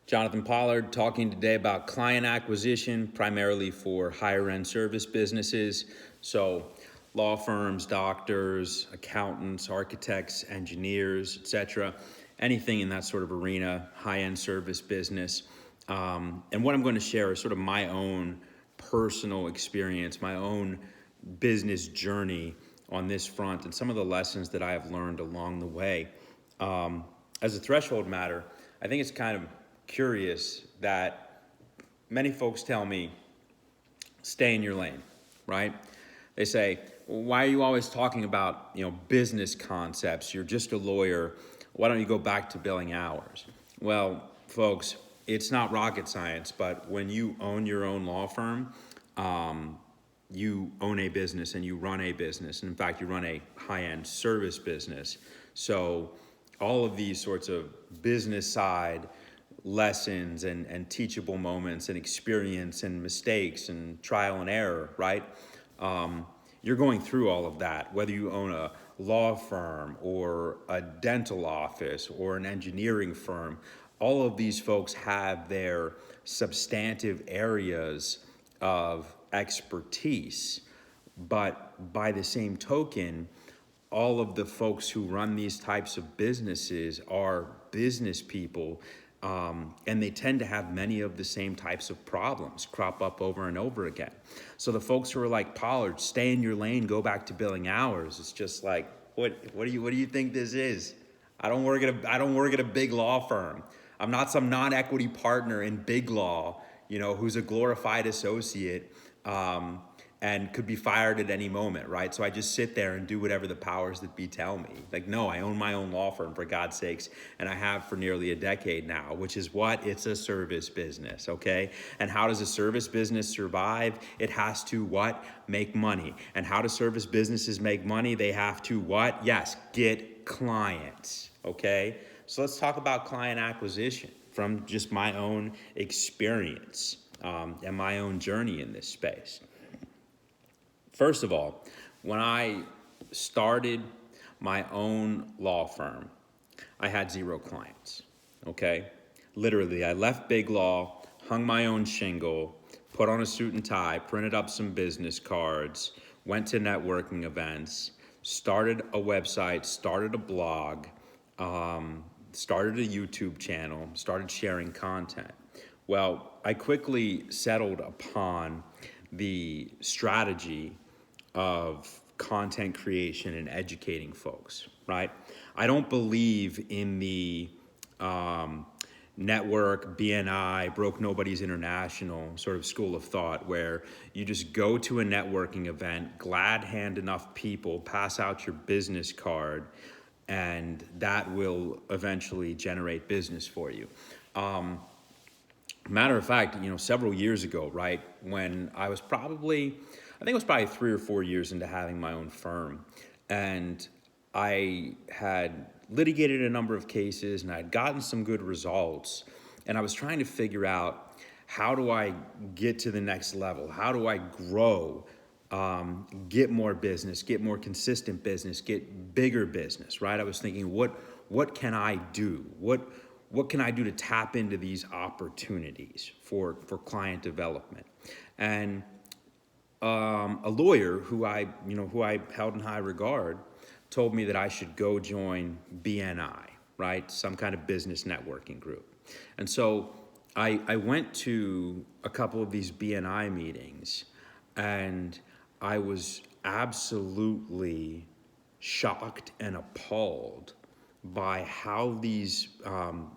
Jonathan Pollard talking today about client acquisition, primarily for higher end service businesses. So law firms, doctors, accountants, architects, engineers, etc. Anything in that sort of arena, high end service business. And what I'm going to share is sort of my own personal experience, my own business journey on this front, and some of the lessons that I have learned along the way. As a threshold matter, I think it's kind of curious that many folks tell me, stay in your lane, right? They say, well, why are you always talking about, business concepts? You're just a lawyer. Why don't you go back to billing hours? Well, folks, it's not rocket science, but when you own your own law firm, you own a business and you run a business. And in fact, you run a high-end service business. So all of these sorts of business side lessons and teachable moments and experience and mistakes and trial and error, right? You're going through all of that, whether you own a law firm or a dental office or an engineering firm. All of these folks have their substantive areas of expertise, but by the same token, all of the folks who run these types of businesses are business people, and they tend to have many of the same types of problems crop up over and over again. So the folks who are like Pollard, stay in your lane, go back to billing hours. It's just like, what do you think this is? I don't work at a big law firm. I'm not some non-equity partner in big law, who's a glorified associate, and could be fired at any moment, right? So I just sit there and do whatever the powers that be tell me. Like, no, I own my own law firm, for God's sakes, and I have for nearly a decade now, which is what? It's a service business, okay? And how does a service business survive? It has to what? Make money. And how do service businesses make money? They have to what? Yes, get clients, okay? So let's talk about client acquisition from just my own experience and my own journey in this space. First of all, when I started my own law firm, I had 0 clients, okay? Literally, I left big law, hung my own shingle, put on a suit and tie, printed up some business cards, went to networking events, started a website, started a blog, started a YouTube channel, started sharing content. Well, I quickly settled upon the strategy of content creation and educating folks, right? I don't believe in the network, BNI, Broke Nobody's International sort of school of thought where you just go to a networking event, glad hand enough people, pass out your business card, and that will eventually generate business for you. Matter of fact, several years ago, right, when I was probably 3 or 4 years into having my own firm, and I had litigated a number of cases and I had gotten some good results, and I was trying to figure out, how do I get to the next level? How do I grow, get more business, get more consistent business, get bigger business, right? I was thinking, what can I do? What can I do to tap into these opportunities for client development? And a lawyer who I held in high regard told me that I should go join BNI, right? Some kind of business networking group. And so I went to a couple of these BNI meetings, and I was absolutely shocked and appalled by how these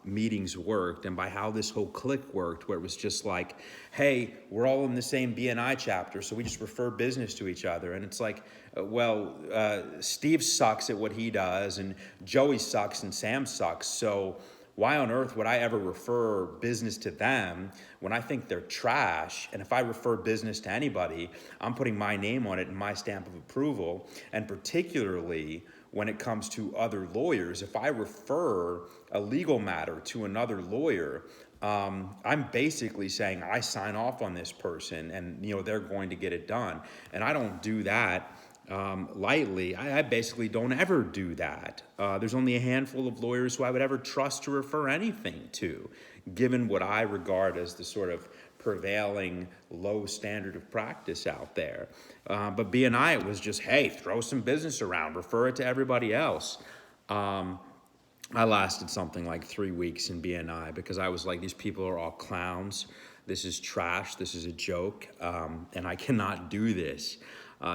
meetings worked and by how this whole clique worked, where it was just like, hey, we're all in the same BNI chapter, so we just refer business to each other. And it's like, Steve sucks at what he does, and Joey sucks, and Sam sucks, so why on earth would I ever refer business to them when I think they're trash? And if I refer business to anybody, I'm putting my name on it and my stamp of approval. And particularly when it comes to other lawyers, if I refer a legal matter to another lawyer, I'm basically saying I sign off on this person and they're going to get it done. And I don't do that lightly. I basically don't ever do that. There's only a handful of lawyers who I would ever trust to refer anything to, given what I regard as the sort of prevailing low standard of practice out there. But BNI, it was just, hey, throw some business around, refer it to everybody else. I lasted something like 3 weeks in BNI because I was like, these people are all clowns. This is trash. This is a joke. And I cannot do this.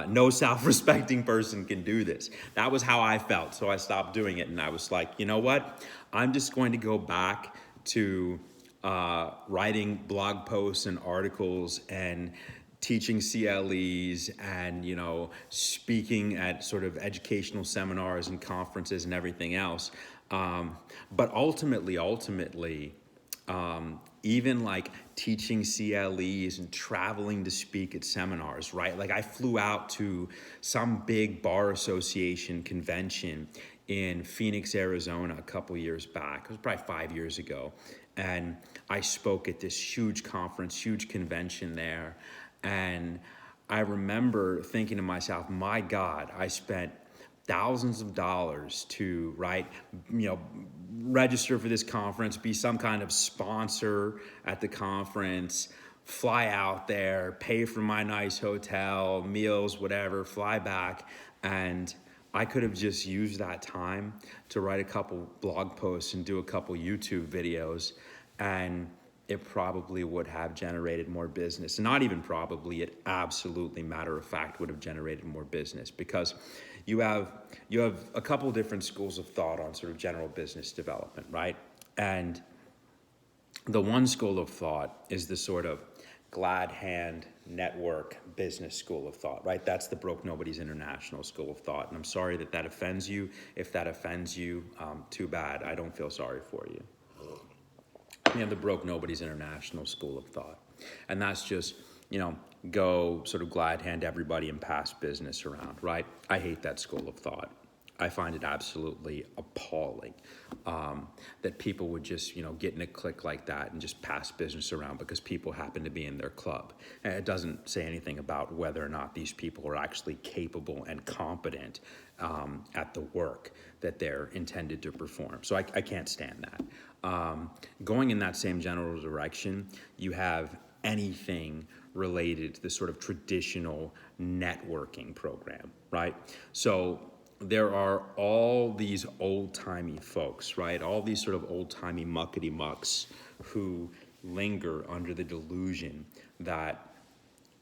No self-respecting person can do this. That was how I felt. So I stopped doing it. And I was like, you know what? I'm just going to go back to writing blog posts and articles and teaching CLEs and, speaking at sort of educational seminars and conferences and everything else. But ultimately, even like teaching CLEs and traveling to speak at seminars, right? Like I flew out to some big bar association convention in Phoenix, Arizona a couple years back. It was probably 5 years ago. And I spoke at this huge conference, huge convention there. And I remember thinking to myself, my God, I spent thousands of dollars to, register for this conference, be some kind of sponsor at the conference, fly out there, pay for my nice hotel, meals, whatever, fly back. And I could have just used that time to write a couple blog posts and do a couple YouTube videos, and it probably would have generated more business. Not even probably, it absolutely, matter of fact, would have generated more business, because you have a couple different schools of thought on sort of general business development, right? And the one school of thought is the sort of glad hand network business school of thought, right? That's the Broke Nobody's International school of thought. And I'm sorry that offends you. If that offends you, too bad. I don't feel sorry for you. You have the Broke Nobody's International school of thought. And that's just, go sort of glad hand everybody and pass business around, right? I hate that school of thought. I find it absolutely appalling that people would just, get in a clique like that and just pass business around because people happen to be in their club. And it doesn't say anything about whether or not these people are actually capable and competent at the work that they're intended to perform. So I can't stand that. Going in that same general direction, you have anything related to the sort of traditional networking program, right? So there are all these old-timey folks, right? All these sort of old-timey muckety-mucks who linger under the delusion that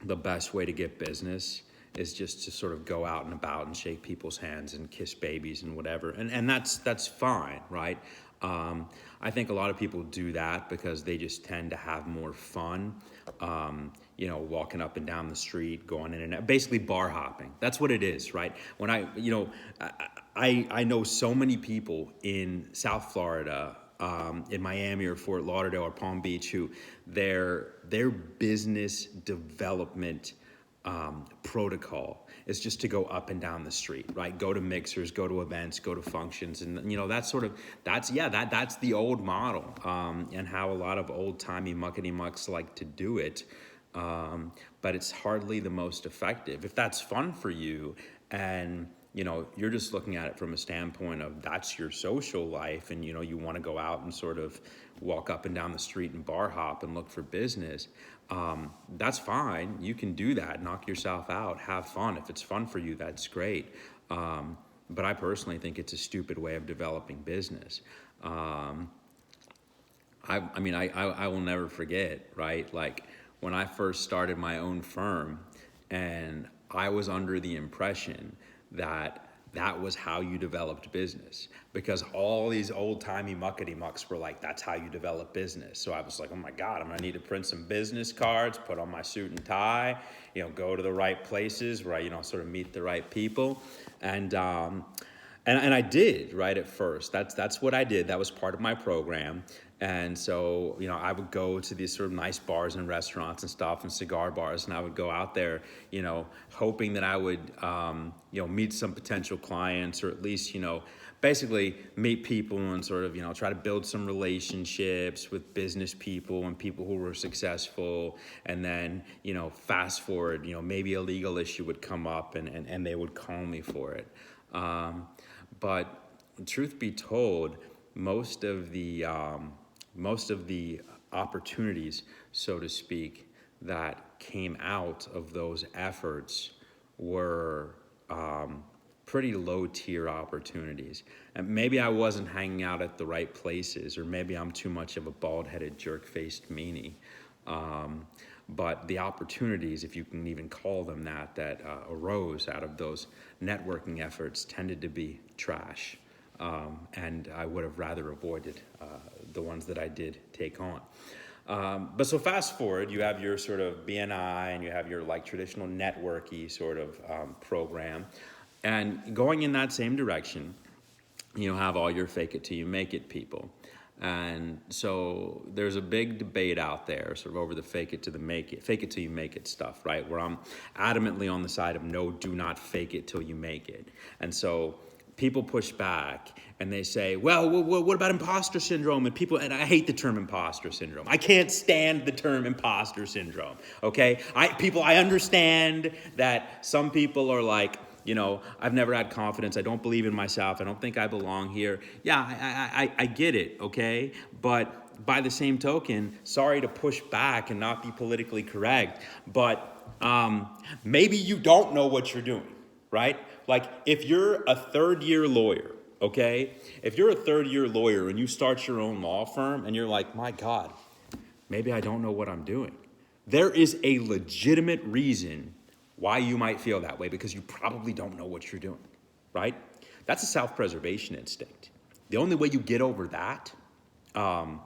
the best way to get business is just to sort of go out and about and shake people's hands and kiss babies and whatever. And that's fine, right? I think a lot of people do that because they just tend to have more fun, walking up and down the street, going in and out, basically bar hopping. That's what it is, right? When I know so many people in South Florida, in Miami or Fort Lauderdale or Palm Beach, who their business development protocol is just to go up and down the street, right? Go to mixers, go to events, go to functions, and that's the old model, and how a lot of old timey muckety mucks like to do it. But it's hardly the most effective. If that's fun for you, and you're just looking at it from a standpoint of that's your social life, and you want to go out and sort of walk up and down the street and bar hop and look for business, that's fine. You can do that, knock yourself out, have fun. If it's fun for you, that's great. But I personally think it's a stupid way of developing business. I will never forget, right? Like when I first started my own firm, and I was under the impression that was how you developed business, because all these old-timey muckety-mucks were like, that's how you develop business. So I was like, oh my God, I'm gonna need to print some business cards, put on my suit and tie, go to the right places where I, sort of meet the right people. And And I did, right, at first. That's what I did. That was part of my program. And so, I would go to these sort of nice bars and restaurants and stuff and cigar bars, and I would go out there, hoping that I would, meet some potential clients, or at least, basically meet people and sort of, try to build some relationships with business people and people who were successful. And then, fast forward, maybe a legal issue would come up, and they would call me for it. But truth be told, most of the opportunities, so to speak, that came out of those efforts were pretty low tier opportunities. And maybe I wasn't hanging out at the right places, or maybe I'm too much of a bald-headed, jerk-faced meanie. But the opportunities, if you can even call them that arose out of those networking efforts tended to be trash. And I would have rather avoided the ones that I did take on. But so fast forward, you have your sort of BNI, and you have your like traditional networky sort of program. And going in that same direction, you have all your fake it till you make it people. And so there's a big debate out there sort of over the fake it till you make it stuff, right? Where I'm adamantly on the side of no, do not fake it till you make it. And so people push back and they say, well, what about imposter syndrome? And I hate the term imposter syndrome. I can't stand the term imposter syndrome, okay? I understand that some people are like, I've never had confidence. I don't believe in myself. I don't think I belong here. Yeah, I get it, okay? But by the same token, sorry to push back and not be politically correct, but maybe you don't know what you're doing, right? Like if you're a third-year lawyer, okay? If you're a third-year lawyer and you start your own law firm and you're like, my God, maybe I don't know what I'm doing. There is a legitimate reason why you might feel that way, because you probably don't know what you're doing, right? That's a self-preservation instinct. The only way you get over that, and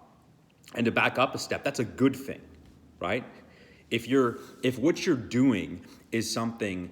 to back up a step, that's a good thing, right? If what you're doing is something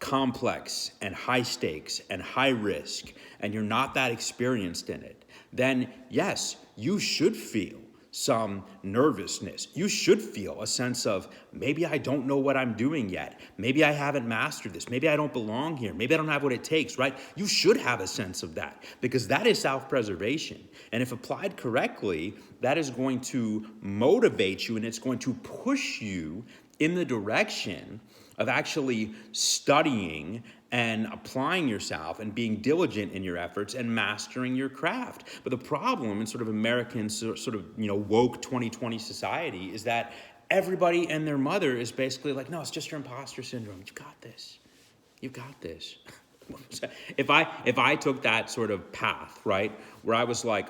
complex and high stakes and high risk, and you're not that experienced in it, then yes, you should feel some nervousness. You should feel a sense of, maybe I don't know what I'm doing yet. Maybe I haven't mastered this. Maybe I don't belong here. Maybe I don't have what it takes, right? You should have a sense of that, because that is self-preservation. And if applied correctly, that is going to motivate you, and it's going to push you in the direction of actually studying and applying yourself and being diligent in your efforts and mastering your craft. But the problem in sort of American sort of, woke 2020 society is that everybody and their mother is basically like, no, it's just your imposter syndrome. You got this. You got this. If I took that sort of path, right, where I was like,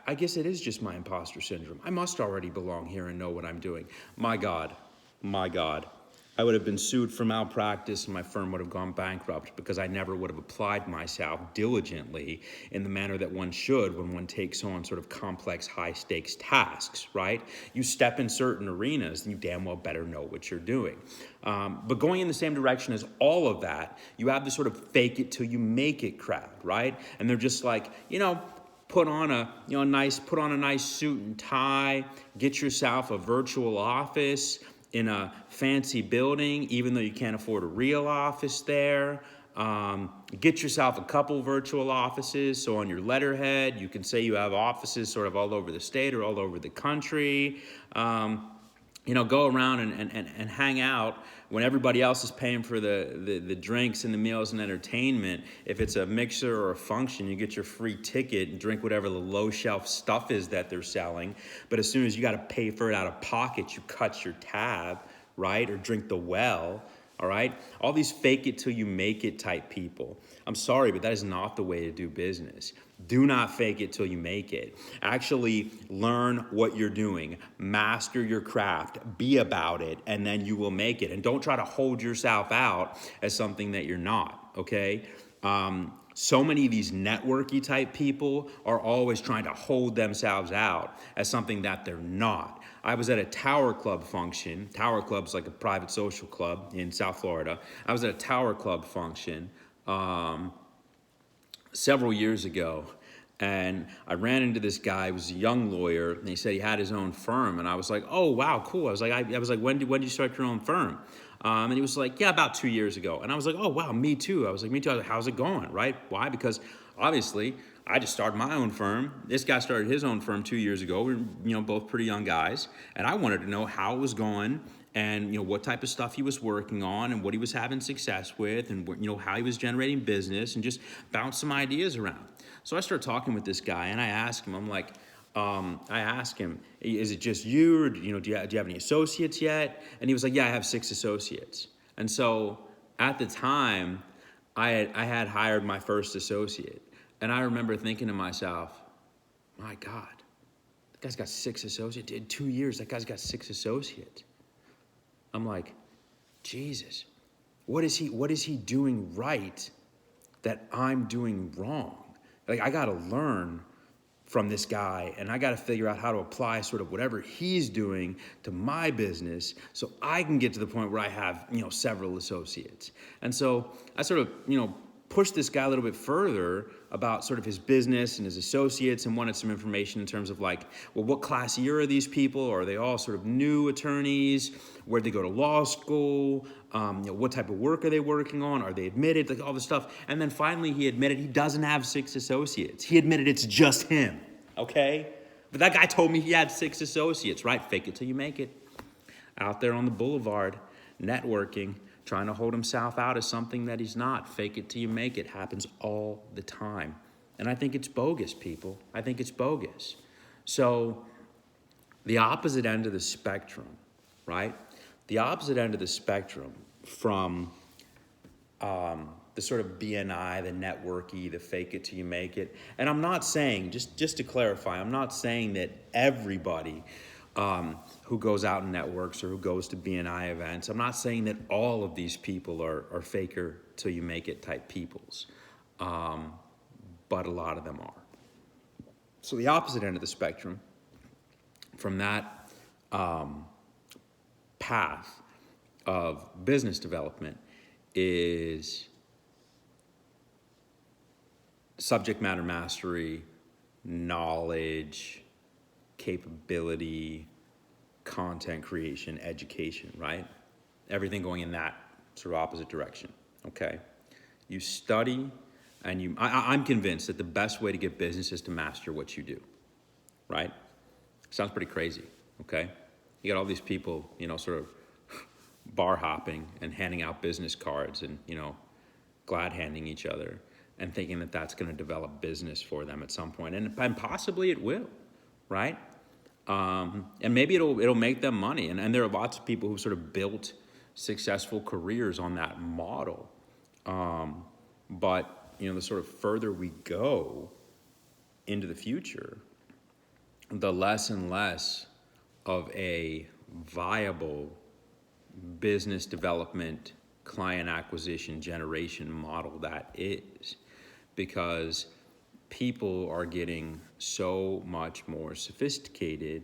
I guess it is just my imposter syndrome. I must already belong here and know what I'm doing. My God. I would have been sued for malpractice, and my firm would have gone bankrupt, because I never would have applied myself diligently in the manner that one should when one takes on sort of complex, high-stakes tasks, right? You step in certain arenas, and you damn well better know what you're doing. But going in the same direction as all of that, you have this sort of fake it till you make it crowd, right? And they're just like, put on a nice suit and tie, get yourself a virtual office in a fancy building, even though you can't afford a real office there. Get yourself a couple virtual offices, so on your letterhead you can say you have offices sort of all over the state or all over the country. Go around and hang out when everybody else is paying for the drinks and the meals and entertainment. If it's a mixer or a function, you get your free ticket and drink whatever the low shelf stuff is that they're selling. But as soon as you got to pay for it out of pocket, you cut your tab, right? Or drink the well, all right? All these fake it till you make it type people. I'm sorry, but that is not the way to do business. Do not fake it till you make it. Actually learn what you're doing. Master your craft. Be about it, and then you will make it. And don't try to hold yourself out as something that you're not, okay? So many of these networky type people are always trying to hold themselves out as something that they're not. I was at a Tower Club function. Tower Club's like a private social club in South Florida. I was at a Tower Club function several years ago, and I ran into this guy. He was a young lawyer, and he said he had his own firm. And I was like, "Oh, wow, cool." I was like, "When did you start your own firm?" And he was like, "Yeah, about 2 years ago." And I was like, "Oh, wow, me too." I was like, "Me too." I was like, "How's it going?" Right? Why? Because obviously, I just started my own firm. This guy started his own firm 2 years ago. We were, both pretty young guys, and I wanted to know how it was going, and what type of stuff he was working on, and what he was having success with, and how he was generating business, and just bounce some ideas around. So I started talking with this guy, and I asked him, is it just you, or do you have any associates yet? And he was like, "Yeah, I have 6 associates." And so at the time, I had hired my first associate, and I remember thinking to myself, "My God, that guy's got 6 associates. In 2 years, that guy's got 6 associates." I'm like, Jesus, what is he doing right that I'm doing wrong? Like, I got to learn from this guy, and I got to figure out how to apply sort of whatever he's doing to my business so I can get to the point where I have, several associates. And so I sort of, pushed this guy a little bit further about sort of his business and his associates, and wanted some information in terms of like, well, what class year are these people? Are they all sort of new attorneys? Where'd they go to law school? What type of work are they working on? Are they admitted? Like all this stuff. And then finally he admitted he doesn't have 6 associates. He admitted it's just him, okay? But that guy told me he had 6 associates, right? Fake it till you make it. Out there on the boulevard, networking, trying to hold himself out as something that he's not. Fake it till you make it happens all the time. And I think it's bogus, people. I think it's bogus. So the opposite end of the spectrum, right? The opposite end of the spectrum from the sort of BNI, the networky, the fake it till you make it. And I'm not saying, just to clarify, I'm not saying that everybody who goes out and networks or who goes to BNI events, I'm not saying that all of these people are faker till you make it type peoples, but a lot of them are. So the opposite end of the spectrum from that path of business development is subject matter mastery, knowledge, capability, content creation, education, right? Everything going in that sort of opposite direction, okay? You study, and I'm convinced that the best way to get business is to master what you do, right? Sounds pretty crazy, okay? You got all these people, sort of bar hopping and handing out business cards and, glad handing each other and thinking that that's going to develop business for them at some point. And possibly it will, right? And maybe it'll make them money. And there are lots of people who sort of built successful careers on that model. But, the sort of further we go into the future, the less and less of a viable business development, client acquisition, generation model that is, because people are getting so much more sophisticated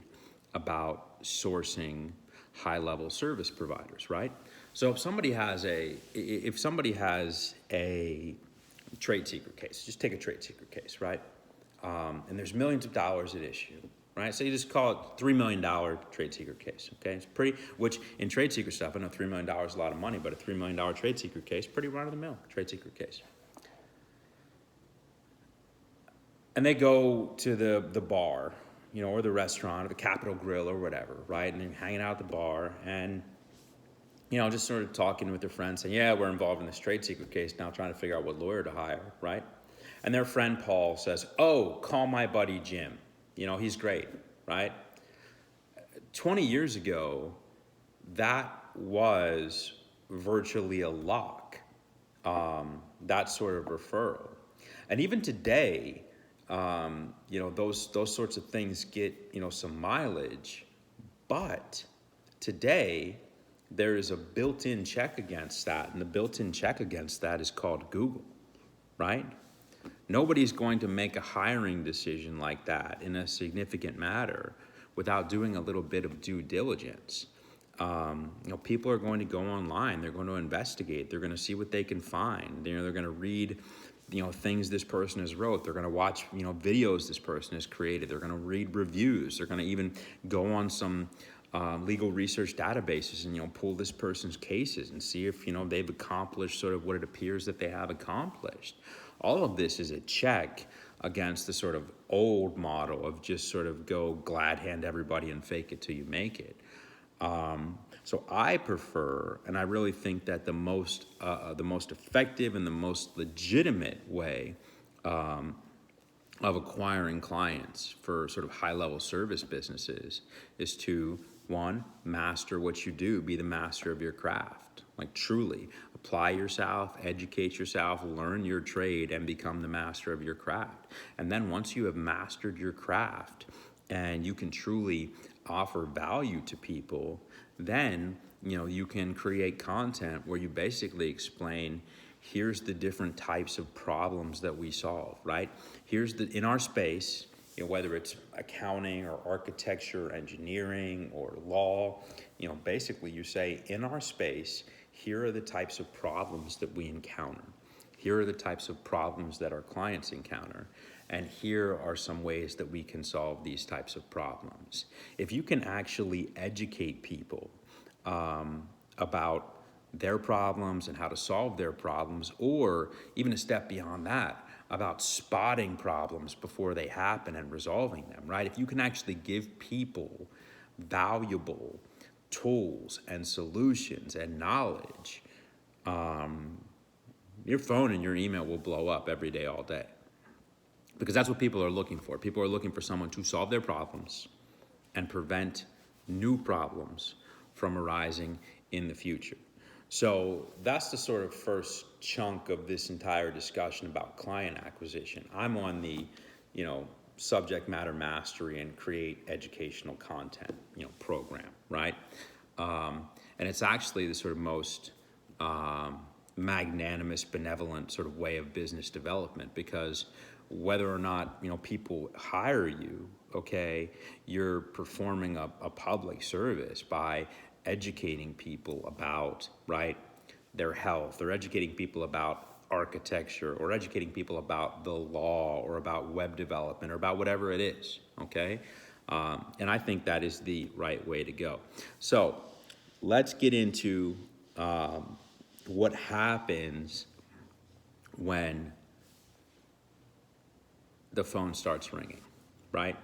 about sourcing high-level service providers, right? So if somebody has a trade secret case, just take a trade secret case, right? And there's millions of dollars at issue, right? So you just call it $3 million trade secret case, okay? It's pretty, which in trade secret stuff, I know $3 million is a lot of money, but a $3 million trade secret case, pretty run-of-the-mill trade secret case. And they go to the bar, or the restaurant, or the Capitol Grill, or whatever, right? And they're hanging out at the bar, and just sort of talking with their friends, saying, "Yeah, we're involved in this trade secret case now, trying to figure out what lawyer to hire," right? And their friend Paul says, "Oh, call my buddy Jim. He's great," right? 20 years ago, that was virtually a lock, that sort of referral. And even today, those sorts of things get, some mileage, but today there is a built-in check against that, and the built-in check against that is called Google, right? Nobody's going to make a hiring decision like that in a significant matter without doing a little bit of due diligence. People are going to go online. They're going to investigate. They're going to see what they can find. They're going to read, things this person has wrote. They're going to watch, videos this person has created. They're going to read reviews. They're going to even go on some legal research databases and, pull this person's cases and see if, they've accomplished sort of what it appears that they have accomplished. All of this is a check against the sort of old model of just sort of go glad hand everybody and fake it till you make it. So I prefer, and I really think that the most effective and the most legitimate way of acquiring clients for sort of high-level service businesses is to, one, master what you do, be the master of your craft. Like truly, apply yourself, educate yourself, learn your trade, and become the master of your craft. And then once you have mastered your craft and you can truly offer value to people, then you can create content where you basically explain, here's the different types of problems that we solve, right? In our space, whether it's accounting or architecture, engineering or law, basically you say, in our space, here are the types of problems that we encounter. Here are the types of problems that our clients encounter. And here are some ways that we can solve these types of problems. If you can actually educate people about their problems and how to solve their problems, or even a step beyond that, about spotting problems before they happen and resolving them, right? If you can actually give people valuable tools and solutions and knowledge, your phone and your email will blow up every day, all day. Because that's what people are looking for. People are looking for someone to solve their problems and prevent new problems from arising in the future. So that's the sort of first chunk of this entire discussion about client acquisition. I'm on the, subject matter mastery and create educational content, program, right? And it's actually the sort of most magnanimous, benevolent sort of way of business development, because whether or not people hire you, okay, you're performing a public service by educating people about, right, their health, or educating people about architecture, or educating people about the law, or about web development, or about whatever it is, okay? And I think that is the right way to go. So let's get into what happens when the phone starts ringing, right?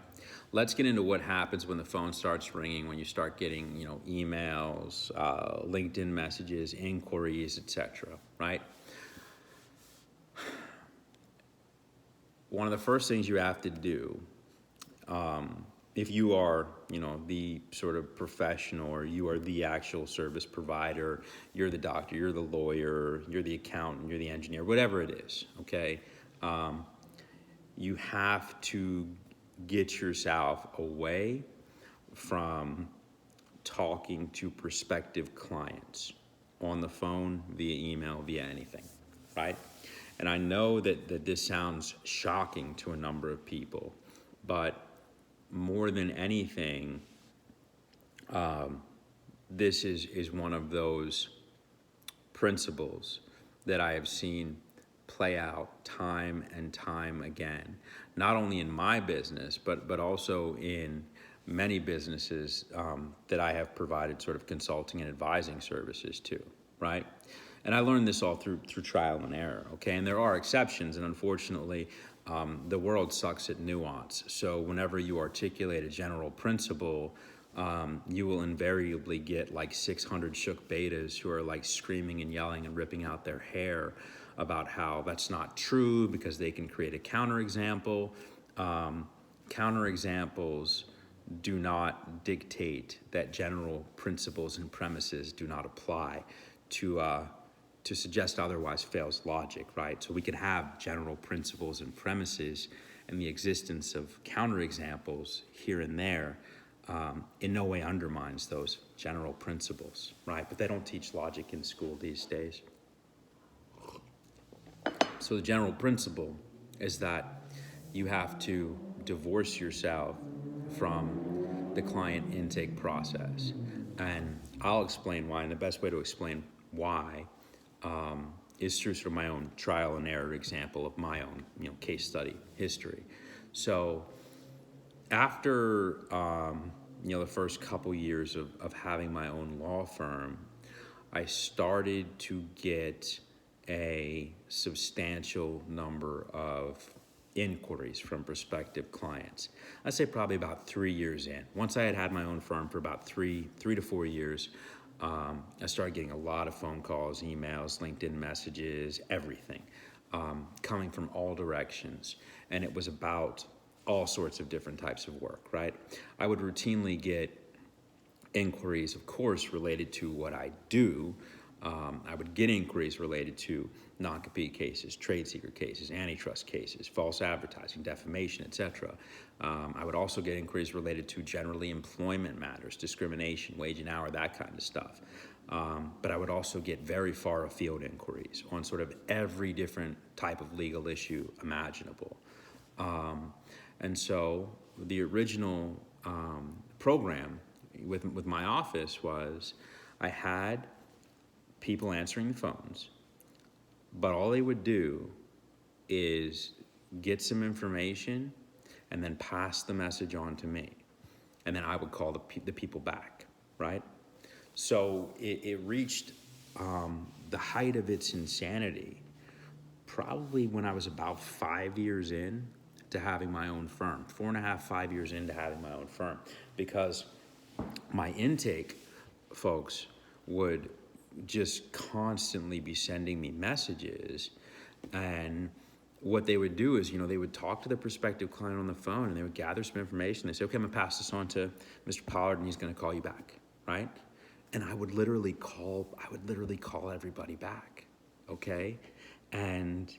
Let's get into what happens when the phone starts ringing, when you start getting, emails, LinkedIn messages, inquiries, etc., right? One of the first things you have to do, if you are, the sort of professional, or you are the actual service provider, you're the doctor, you're the lawyer, you're the accountant, you're the engineer, whatever it is, okay? You have to get yourself away from talking to prospective clients on the phone, via email, via anything, right? And I know that this sounds shocking to a number of people, but more than anything, this is one of those principles that I have seen play out time and time again, not only in my business, but also in many businesses that I have provided sort of consulting and advising services to, right? And I learned this all through trial and error, okay? And there are exceptions, and unfortunately, the world sucks at nuance. So whenever you articulate a general principle, you will invariably get like 600 shook betas who are like screaming and yelling and ripping out their hair about how that's not true, because they can create a counterexample. Counterexamples do not dictate that general principles and premises do not apply. To suggest otherwise fails logic, right? So we can have general principles and premises, and the existence of counterexamples here and there in no way undermines those general principles, right? But they don't teach logic in school these days. So the general principle is that you have to divorce yourself from the client intake process. And I'll explain why. And the best way to explain why is through sort of my own trial and error example of my own, case study history. So after, the first couple years of having my own law firm, I started to get a substantial number of inquiries from prospective clients. I'd say probably about 3 years in. Once I had my own firm for about three to 4 years, I started getting a lot of phone calls, emails, LinkedIn messages, everything, coming from all directions. And it was about all sorts of different types of work, right? I would routinely get inquiries, of course, related to what I do. I would get inquiries related to non-compete cases, trade secret cases, antitrust cases, false advertising, defamation, etc. I would also get inquiries related to generally employment matters, discrimination, wage and hour, that kind of stuff. But I would also get very far afield inquiries on sort of every different type of legal issue imaginable. And so the original program with my office was I had people answering the phones, but all they would do is get some information and then pass the message on to me. And then I would call the people back, right? So it reached the height of its insanity probably when I was about 5 years in to having my own firm, 4.5, 5 years into having my own firm, because my intake folks would just constantly be sending me messages, and what they would do is, they would talk to the prospective client on the phone and they would gather some information. They say, okay, I'm gonna pass this on to Mr. Pollard and he's gonna call you back, right? And I would literally call everybody back, okay? And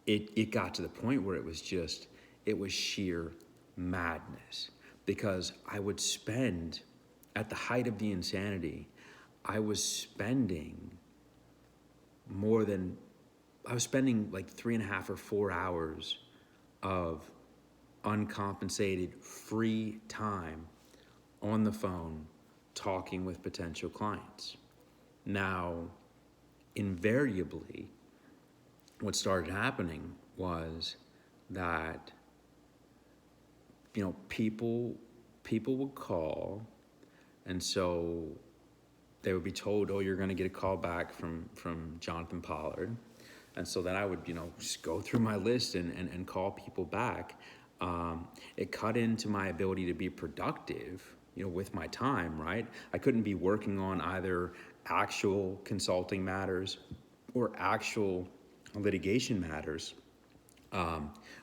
it got to the point where it was sheer madness, because I would spend, at the height of the insanity, I was spending like 3.5 or 4 hours of uncompensated free time on the phone talking with potential clients. Now, invariably, what started happening was that, people would call, and so they would be told, oh, you're going to get a call back from Jonathan Pollard. And so then I would, just go through my list and call people back. It cut into my ability to be productive, with my time, right? I couldn't be working on either actual consulting matters or actual litigation matters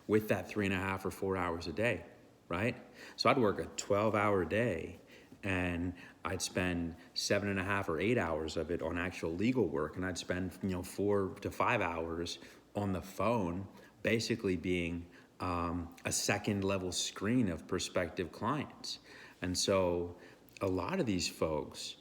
with that 3.5 or 4 hours a day, right? So I'd work a 12-hour day, and I'd spend 7.5 or 8 hours of it on actual legal work, and I'd spend 4 to 5 hours on the phone, basically being a second level screen of prospective clients. And so a lot of these folks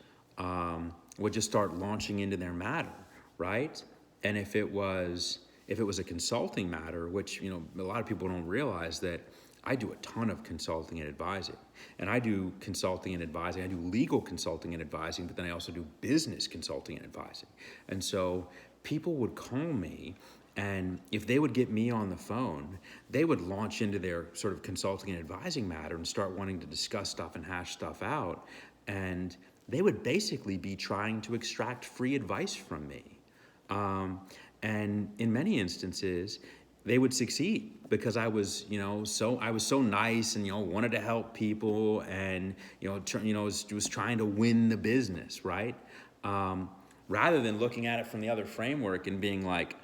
would just start launching into their matter, right? And if it was a consulting matter, which a lot of people don't realize, that I do a ton of consulting and advising. And I do consulting and advising. I do legal consulting and advising, but then I also do business consulting and advising. And so people would call me, and if they would get me on the phone, they would launch into their sort of consulting and advising matter and start wanting to discuss stuff and hash stuff out. And they would basically be trying to extract free advice from me. And in many instances, they would succeed because I was so nice and wanted to help people, and was trying to win the business, right? Rather than looking at it from the other framework and being like,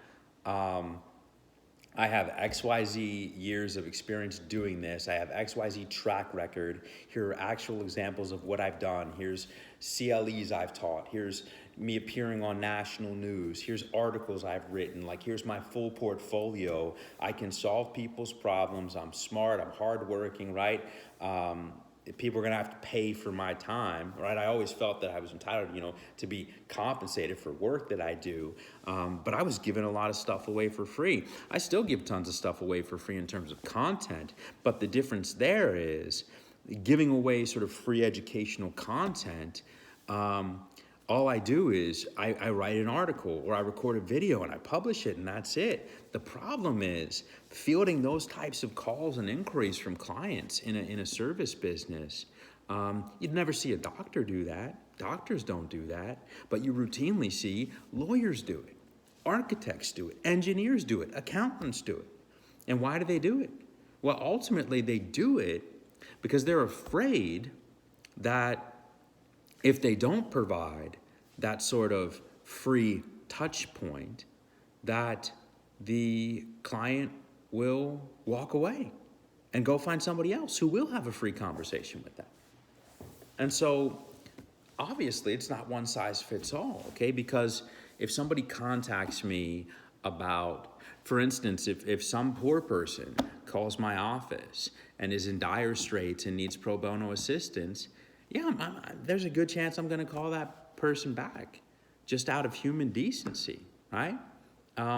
I have XYZ years of experience doing this. I have XYZ track record. Here are actual examples of what I've done. Here's CLEs I've taught. Here's me appearing on national news. Here's articles I've written. Like, here's my full portfolio. I can solve people's problems. I'm smart. I'm hardworking, right? People are going to have to pay for my time, right? I always felt that I was entitled, to be compensated for work that I do. But I was giving a lot of stuff away for free. I still give tons of stuff away for free in terms of content. But the difference there is giving away sort of free educational content, all I do is I write an article or I record a video and I publish it and that's it. The problem is fielding those types of calls and inquiries from clients in a service business. You'd never see a doctor do that. Doctors don't do that, but you routinely see lawyers do it, architects do it, engineers do it, accountants do it. And why do they do it? Well, ultimately they do it because they're afraid that if they don't provide that sort of free touch point, that the client will walk away and go find somebody else who will have a free conversation with them. And so obviously it's not one size fits all, okay? Because if somebody contacts me about, for instance, if some poor person calls my office and is in dire straits and needs pro bono assistance, yeah, there's a good chance I'm gonna call that person back just out of human decency, right?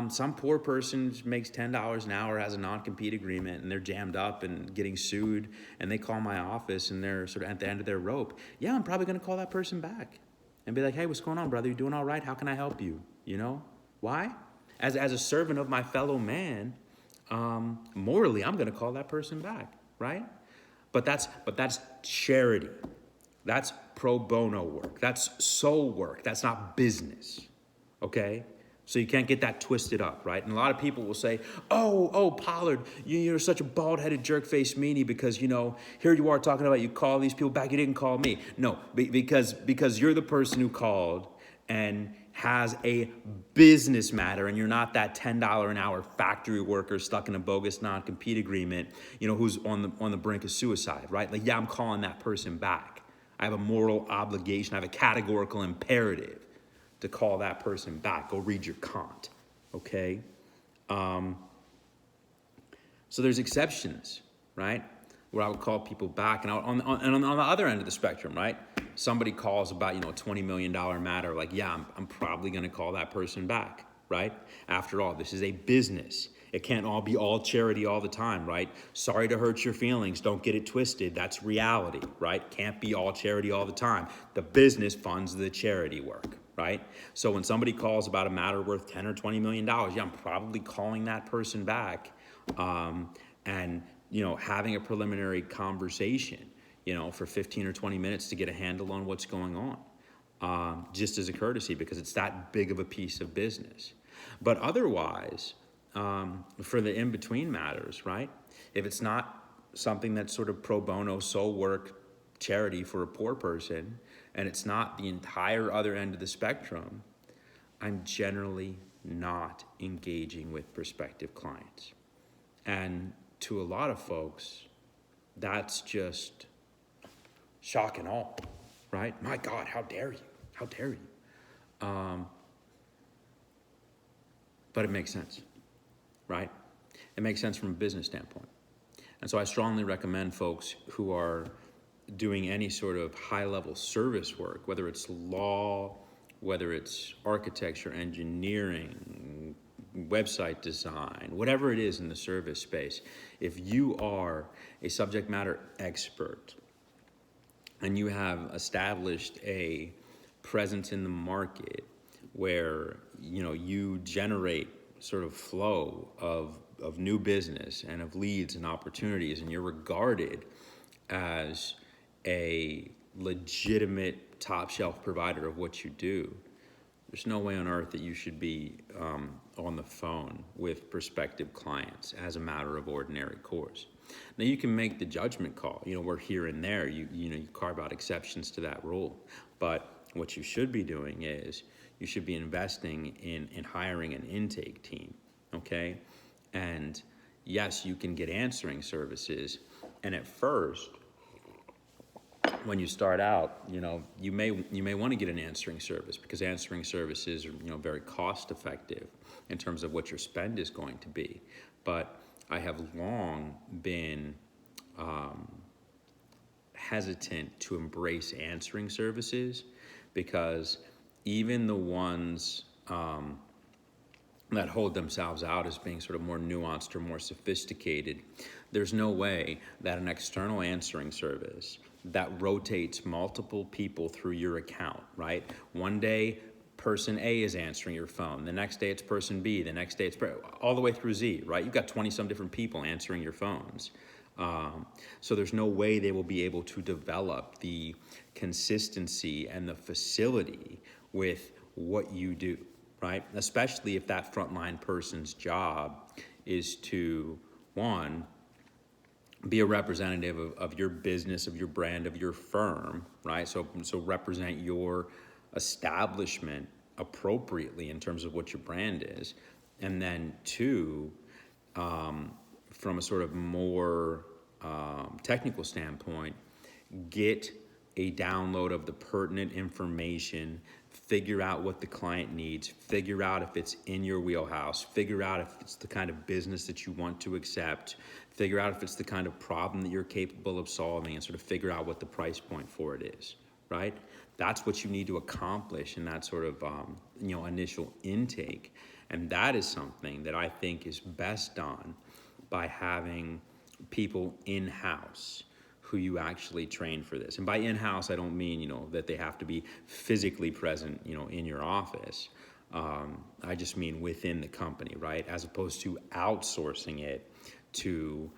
Some poor person makes $10 an hour, has a non-compete agreement, and they're jammed up and getting sued, and they call my office and they're sort of at the end of their rope. Yeah, I'm probably gonna call that person back and be like, hey, what's going on, brother? You doing all right? How can I help you? You know, why? As a servant of my fellow man, morally, I'm gonna call that person back, right? But that's charity. That's pro bono work. That's soul work. That's not business, okay? So you can't get that twisted up, right? And a lot of people will say, oh, Pollard, you're such a bald-headed jerk-faced meanie because, you know, here you are talking about you call these people back, you didn't call me. No, because you're the person who called and has a business matter and you're not that $10 an hour factory worker stuck in a bogus non-compete agreement, you know, who's on the brink of suicide, right? Like, yeah, I'm calling that person back. I have a moral obligation, I have a categorical imperative to call that person back. Go read your Kant, okay? So there's exceptions, right? Where I would call people back, and on the other end of the spectrum, right? Somebody calls about, you know, a $20 million matter, like, yeah, I'm probably gonna call that person back, right? After all, this is a business. It can't all be all charity all the time, right? Sorry to hurt your feelings, don't get it twisted. That's reality, right? Can't be all charity all the time. The business funds the charity work, right? So when somebody calls about a matter worth 10 or $20 million, yeah, I'm probably calling that person back and, you know, having a preliminary conversation, you know, for 15 or 20 minutes to get a handle on what's going on, just as a courtesy, because it's that big of a piece of business. But otherwise, for the in-between matters, right? If it's not something that's sort of pro bono, soul work, charity for a poor person, and it's not the entire other end of the spectrum, I'm generally not engaging with prospective clients. And to a lot of folks, that's just shock and awe, right? My God, how dare you? How dare you? But it makes sense, right? It makes sense from a business standpoint. And so I strongly recommend folks who are doing any sort of high-level service work, whether it's law, whether it's architecture, engineering, website design, whatever it is in the service space, if you are a subject matter expert and you have established a presence in the market where, you know, you generate sort of flow of new business and of leads and opportunities, and you're regarded as a legitimate top shelf provider of what you do, there's no way on earth that you should be on the phone with prospective clients as a matter of ordinary course. Now you can make the judgment call, you know, where here and there, you carve out exceptions to that rule. But what you should be doing is you should be investing in hiring an intake team, okay? And yes, you can get answering services. And at first, when you start out, you know, you may want to get an answering service because answering services are, you know, very cost effective in terms of what your spend is going to be. But I have long been hesitant to embrace answering services because even the ones that hold themselves out as being sort of more nuanced or more sophisticated. There's no way that an external answering service that rotates multiple people through your account, right? One day, person A is answering your phone. The next day, it's person B. The next day, it's all the way through Z, right? You've got 20 some different people answering your phones. So there's no way they will be able to develop the consistency and the facility with what you do, right? Especially if that frontline person's job is to, one, be a representative of your business, of your brand, of your firm, right? So represent your establishment appropriately in terms of what your brand is. And then two, from a sort of more technical standpoint, get a download of the pertinent information, figure out what the client needs, figure out if it's in your wheelhouse, figure out if it's the kind of business that you want to accept, figure out if it's the kind of problem that you're capable of solving, and sort of figure out what the price point for it is, right? That's what you need to accomplish in that sort of initial intake. And that is something that I think is best done by having people in-house who you actually train for this. And by in-house, I don't mean, that they have to be physically present, in your office. I just mean within the company, right? As opposed to outsourcing it to,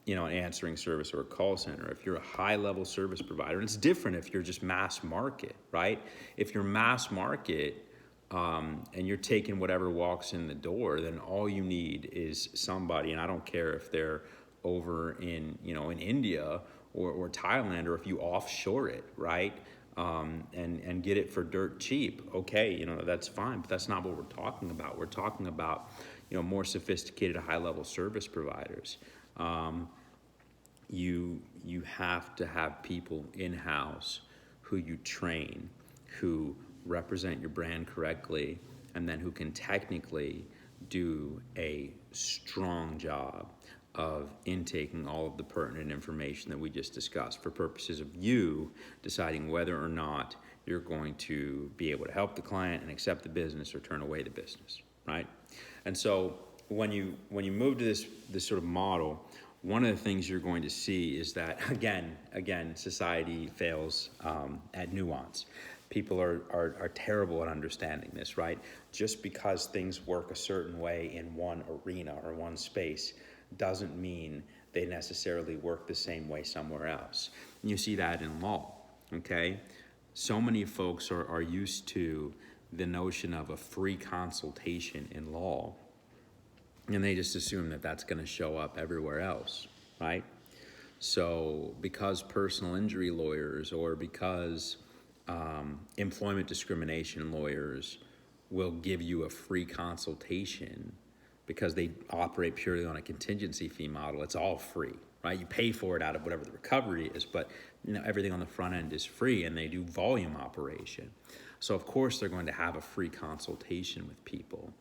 an answering service or a call center. If you're a high-level service provider, and it's different if you're just mass market, right? If you're mass market, and you're taking whatever walks in the door, then all you need is somebody, and I don't care if they're over in, in India or Thailand, or if you offshore it, right? And get it for dirt cheap. Okay, that's fine, but that's not what we're talking about. We're talking about, more sophisticated, high-level service providers. You have to have people in-house who you train, who represent your brand correctly, and then who can technically do a strong job of intaking all of the pertinent information that we just discussed for purposes of you deciding whether or not you're going to be able to help the client and accept the business or turn away the business, right? And so when you move to this sort of model, one of the things you're going to see is that, again, society fails at nuance. People are terrible at understanding this, right? Just because things work a certain way in one arena or one space doesn't mean they necessarily work the same way somewhere else. And you see that in law, okay? So many folks are used to the notion of a free consultation in law, and they just assume that that's going to show up everywhere else, right? So because personal injury lawyers or because employment discrimination lawyers will give you a free consultation because they operate purely on a contingency fee model, it's all free, right? You pay for it out of whatever the recovery is, but everything on the front end is free, and they do volume operation. So of course they're going to have a free consultation with people.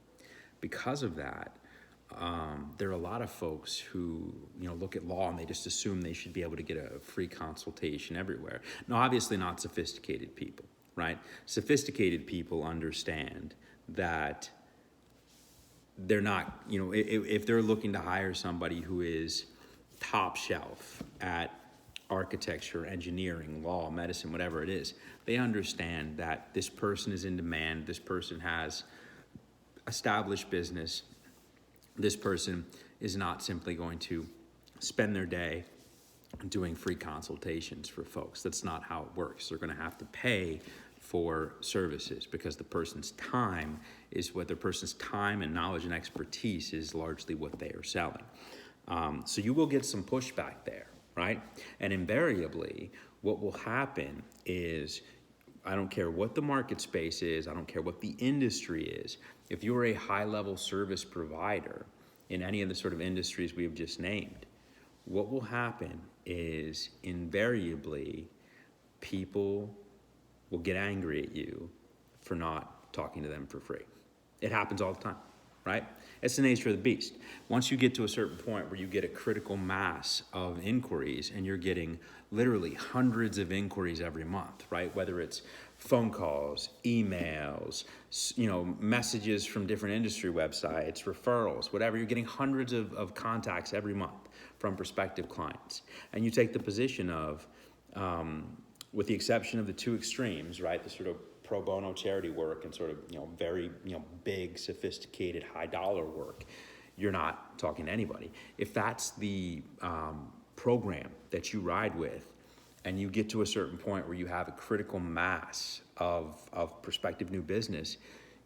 Because of that, there are a lot of folks who look at law and they just assume they should be able to get a free consultation everywhere. Now, obviously not sophisticated people, right? Sophisticated people understand that they're not, if they're looking to hire somebody who is top shelf at architecture, engineering, law, medicine, whatever it is, they understand that this person is in demand, this person has established business, this person is not simply going to spend their day doing free consultations for folks. That's not how it works. They're going to have to pay for services because the person's time and knowledge and expertise is largely what they are selling. So you will get some pushback there, right? And invariably, what will happen is, I don't care what the market space is, I don't care what the industry is, if you're a high-level service provider in any of the sort of industries we have just named, what will happen is invariably people will get angry at you for not talking to them for free. It happens all the time. right? It's the nature of the beast. Once you get to a certain point where you get a critical mass of inquiries and you're getting literally hundreds of inquiries every month, right? Whether it's phone calls, emails, messages from different industry websites, referrals, whatever, you're getting hundreds of contacts every month from prospective clients. And you take the position of, with the exception of the two extremes, right? The sort of pro bono charity work and sort of, very, big, sophisticated, high dollar work, you're not talking to anybody. If that's the program that you ride with, and you get to a certain point where you have a critical mass of prospective new business,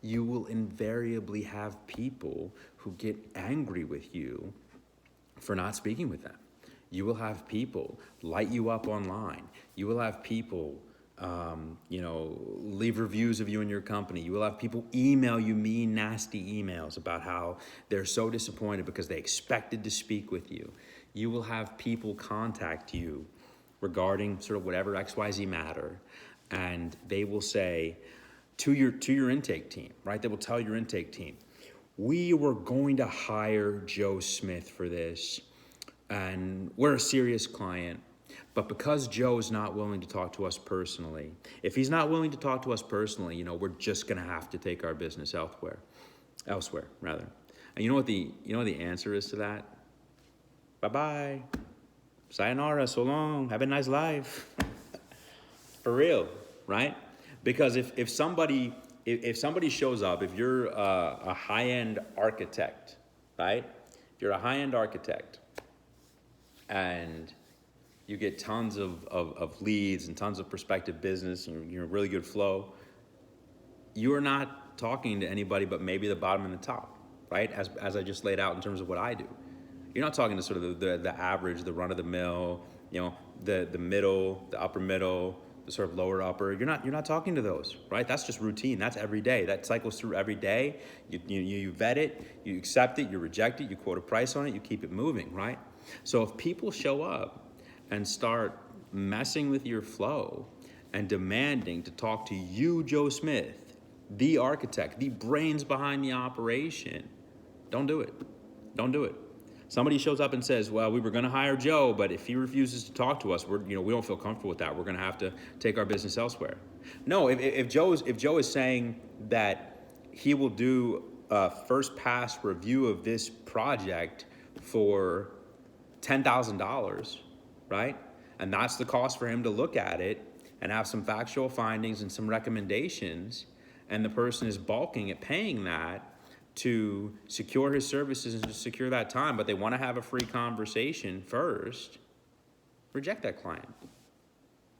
you will invariably have people who get angry with you for not speaking with them. You will have people light you up online. You will have people leave reviews of you and your company. You will have people email you mean, nasty emails about how they're so disappointed because they expected to speak with you. You will have people contact you regarding sort of whatever XYZ matter, and they will say to your intake team, right? They will tell your intake team, we were going to hire Joe Smith for this, and we're a serious client. But because Joe's not willing to talk to us personally, if he's not willing to talk to us personally, we're just going to have to take our business elsewhere. And you know what the answer is to that? Bye-bye. Sayonara, so long. Have a nice life. For real, right? Because if somebody shows up, if you're a high-end architect, right? If you're a high-end architect and you get tons of leads and tons of prospective business, and you're in a really good flow, you are not talking to anybody but maybe the bottom and the top, right? As I just laid out in terms of what I do. You're not talking to sort of the average, the run-of-the-mill, the middle, the upper middle, the sort of lower upper. You're not talking to those, right? That's just routine. That's every day. That cycles through every day. You vet it, you accept it, you reject it, you quote a price on it, you keep it moving, right? So if people show up and start messing with your flow and demanding to talk to you, Joe Smith, the architect, the brains behind the operation, don't do it. Don't do it. Somebody shows up and says, well, we were going to hire Joe, but if he refuses to talk to us, we don't feel comfortable with that. We're going to have to take our business elsewhere. No, if Joe is saying that he will do a first pass review of this project for $10,000, right? And that's the cost for him to look at it and have some factual findings and some recommendations, and the person is balking at paying that to secure his services and to secure that time, but they want to have a free conversation first, reject that client.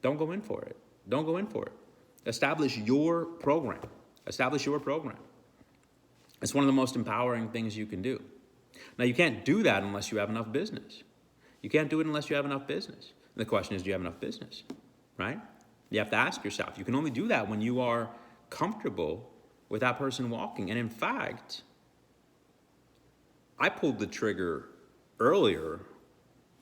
Don't go in for it. Don't go in for it. Establish your program. Establish your program. It's one of the most empowering things you can do. Now, you can't do that unless you have enough business. You can't do it unless you have enough business. And the question is, do you have enough business, right? You have to ask yourself. You can only do that when you are comfortable with that person walking. And in fact, I pulled the trigger earlier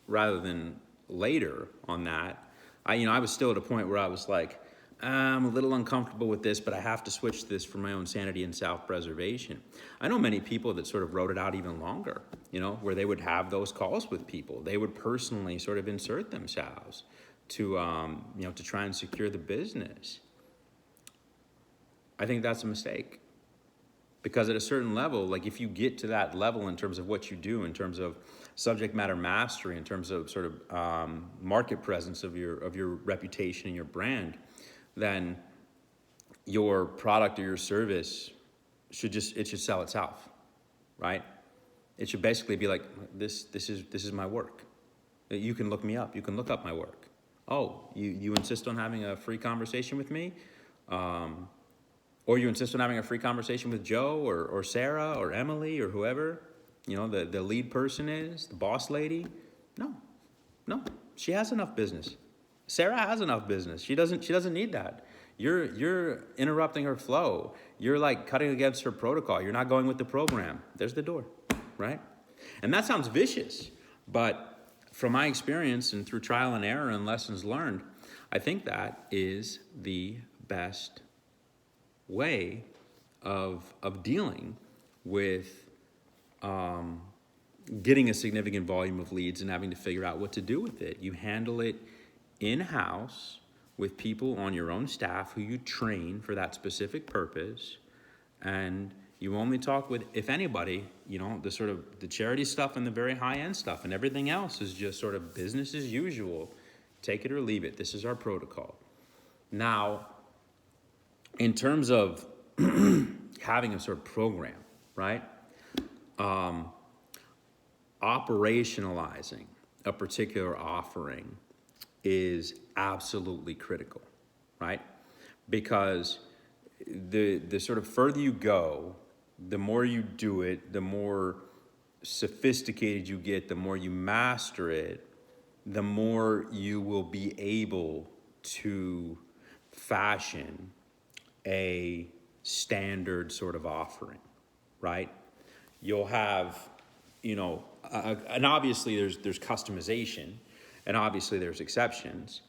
rather than later on that. I was still at a point where I was like, I'm a little uncomfortable with this, but I have to switch this for my own sanity and self-preservation. I know many people that sort of wrote it out even longer, where they would have those calls with people. They would personally sort of insert themselves to try and secure the business. I think that's a mistake. Because at a certain level, like if you get to that level in terms of what you do, in terms of subject matter mastery, in terms of sort of market presence of your reputation and your brand, then your product or your service should sell itself, right? It should basically be like, this is my work. You can look me up. You can look up my work. Oh, you insist on having a free conversation with me? Or you insist on having a free conversation with Joe or Sarah or Emily or whoever, the lead person is, the boss lady. No, she has enough business. Sarah has enough business. She doesn't need that. You're interrupting her flow. You're like cutting against her protocol. You're not going with the program. There's the door, right? And that sounds vicious, but from my experience and through trial and error and lessons learned, I think that is the best way of dealing with getting a significant volume of leads and having to figure out what to do with it. You handle it in-house with people on your own staff who you train for that specific purpose, and you only talk with, if anybody, the sort of the charity stuff and the very high-end stuff, and everything else is just sort of business as usual. Take it or leave it. This is our protocol. Now, in terms of having a sort of program, right? Operationalizing a particular offering is absolutely critical, right? Because the sort of further you go, the more you do it, the more sophisticated you get, the more you master it, the more you will be able to fashion a standard sort of offering, right? You'll have, and obviously there's customization, and obviously there's exceptions,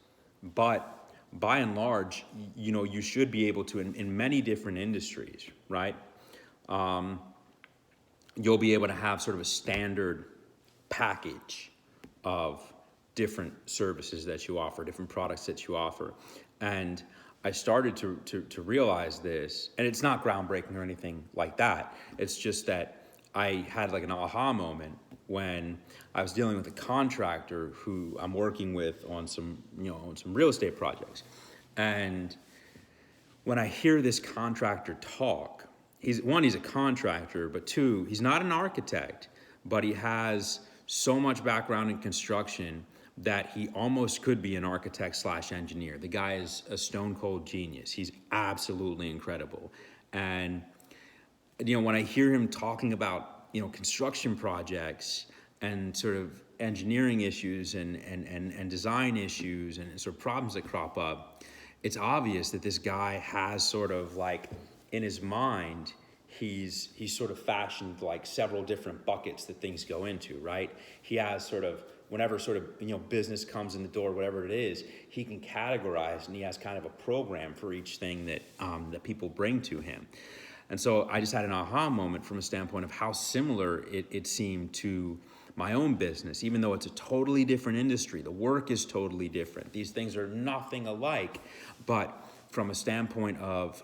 but by and large, you should be able to, in many different industries, right? You'll be able to have sort of a standard package of different services that you offer, different products that you offer. And I started to realize this, and it's not groundbreaking or anything like that. It's just that I had like an aha moment when I was dealing with a contractor who I'm working with on some real estate projects. And when I hear this contractor talk, he's a contractor, but two, he's not an architect, but he has so much background in construction that he almost could be an architect / engineer. The guy is a stone cold genius. He's absolutely incredible. And when I hear him talking about construction projects and sort of engineering issues and design issues and sort of problems that crop up, it's obvious that this guy has sort of like in his mind, he's sort of fashioned like several different buckets that things go into, right? He has sort of, whenever sort of business comes in the door, whatever it is, he can categorize, and he has kind of a program for each thing that that people bring to him. And so I just had an aha moment from a standpoint of how similar it seemed to my own business, even though it's a totally different industry. The work is totally different. These things are nothing alike, but from a standpoint of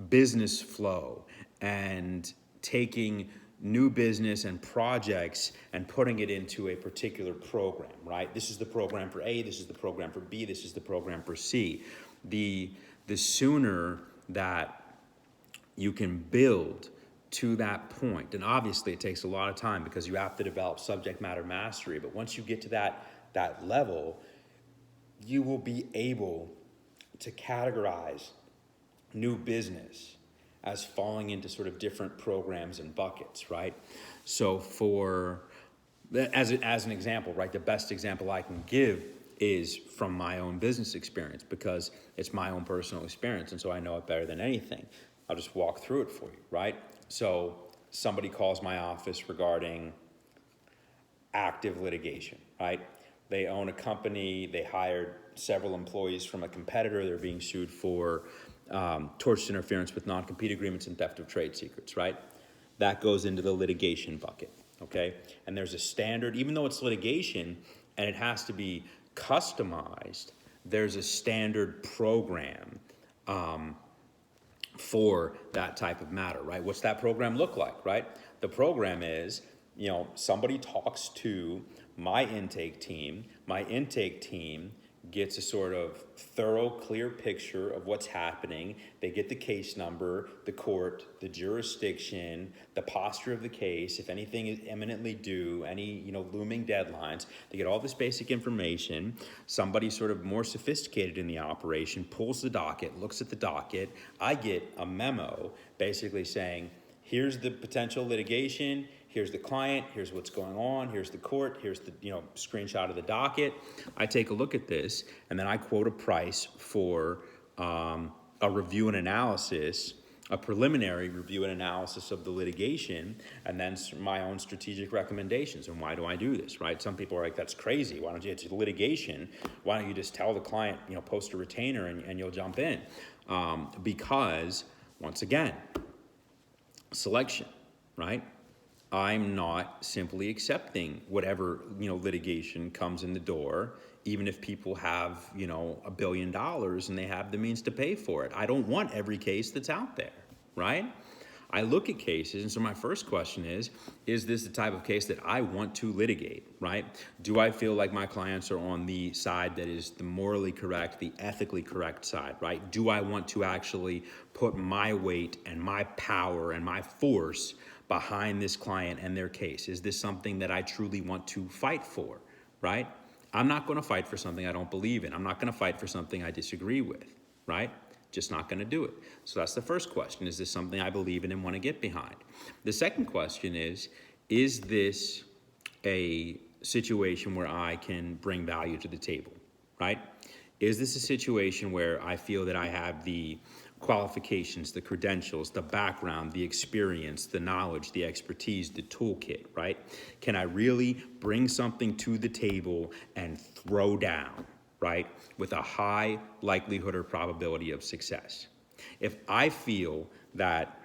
business flow and taking new business and projects and putting it into a particular program, right? This is the program for A, this is the program for B, this is the program for C. The sooner that you can build to that point, and obviously it takes a lot of time because you have to develop subject matter mastery, but once you get to that level, you will be able to categorize new business as falling into sort of different programs and buckets, right? So as an example, right, the best example I can give is from my own business experience because it's my own personal experience, and so I know it better than anything. I'll just walk through it for you, right? So somebody calls my office regarding active litigation, right? They own a company, they hired several employees from a competitor, they're being sued for tortious interference with non-compete agreements and theft of trade secrets, right? That goes into the litigation bucket, okay? And there's a standard, even though it's litigation and it has to be customized, there's a standard program for that type of matter, right? What's that program look like, right? The program is, somebody talks to my intake team gets a sort of thorough, clear picture of what's happening. They get the case number, the court, the jurisdiction, the posture of the case, if anything is imminently due, any, looming deadlines. They get all this basic information. Somebody sort of more sophisticated in the operation pulls the docket, looks at the docket. I get a memo basically saying, here's the potential litigation, here's the client, here's what's going on, here's the court, here's the screenshot of the docket. I take a look at this, and then I quote a price for a review and analysis, a preliminary review and analysis of the litigation, and then my own strategic recommendations. And why do I do this, right? Some people are like, that's crazy. Why don't you, it's litigation. Why don't you just tell the client, post a retainer and you'll jump in? Because, once again, selection, right? I'm not simply accepting whatever, litigation comes in the door, even if people have, $1 billion and they have the means to pay for it. I don't want every case that's out there, right? I look at cases, and so my first question is this the type of case that I want to litigate, right? Do I feel like my clients are on the side that is the morally correct, the ethically correct side, right? Do I want to actually put my weight and my power and my force behind this client and their case? Is this something that I truly want to fight for, right? I'm not going to fight for something I don't believe in. I'm not going to fight for something I disagree with, right? Just not going to do it. So that's the first question. Is this something I believe in and want to get behind? The second question is this a situation where I can bring value to the table, right? Is this a situation where I feel that I have the qualifications, the credentials, the background, the experience, the knowledge, the expertise, the toolkit, right? Can I really bring something to the table and throw down, right, with a high likelihood or probability of success? If I feel that,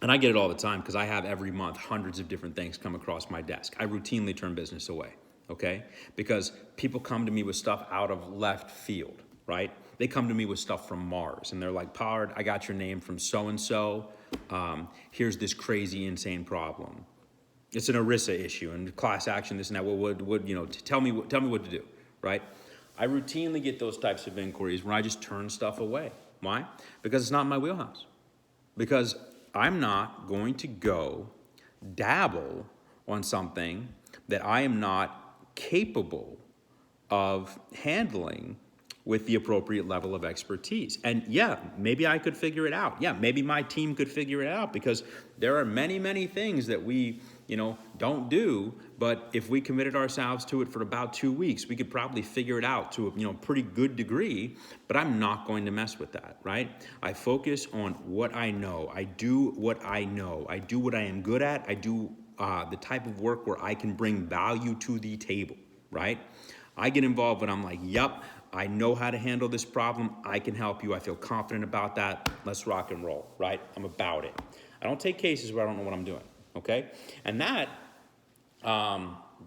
and I get it all the time because I have every month hundreds of different things come across my desk. I routinely turn business away, okay? Because people come to me with stuff out of left field, right? They come to me with stuff from Mars, and they're like, Pollard, I got your name from so-and-so. Here's this crazy, insane problem. It's an ERISA issue and class action, this and that. Tell me what to do, right? I routinely get those types of inquiries where I just turn stuff away. Why? Because it's not in my wheelhouse. Because I'm not going to go dabble on something that I am not capable of handling with the appropriate level of expertise. And yeah, maybe I could figure it out. Yeah, maybe my team could figure it out, because there are many, many things that we, don't do, but if we committed ourselves to it for about 2 weeks, we could probably figure it out to a, pretty good degree, but I'm not going to mess with that, right? I focus on what I know. I do what I know. I do what I am good at. I do the type of work where I can bring value to the table, right? I get involved when I'm like, yep, I know how to handle this problem. I can help you. I feel confident about that. Let's rock and roll, right? I'm about it. I don't take cases where I don't know what I'm doing, okay? And that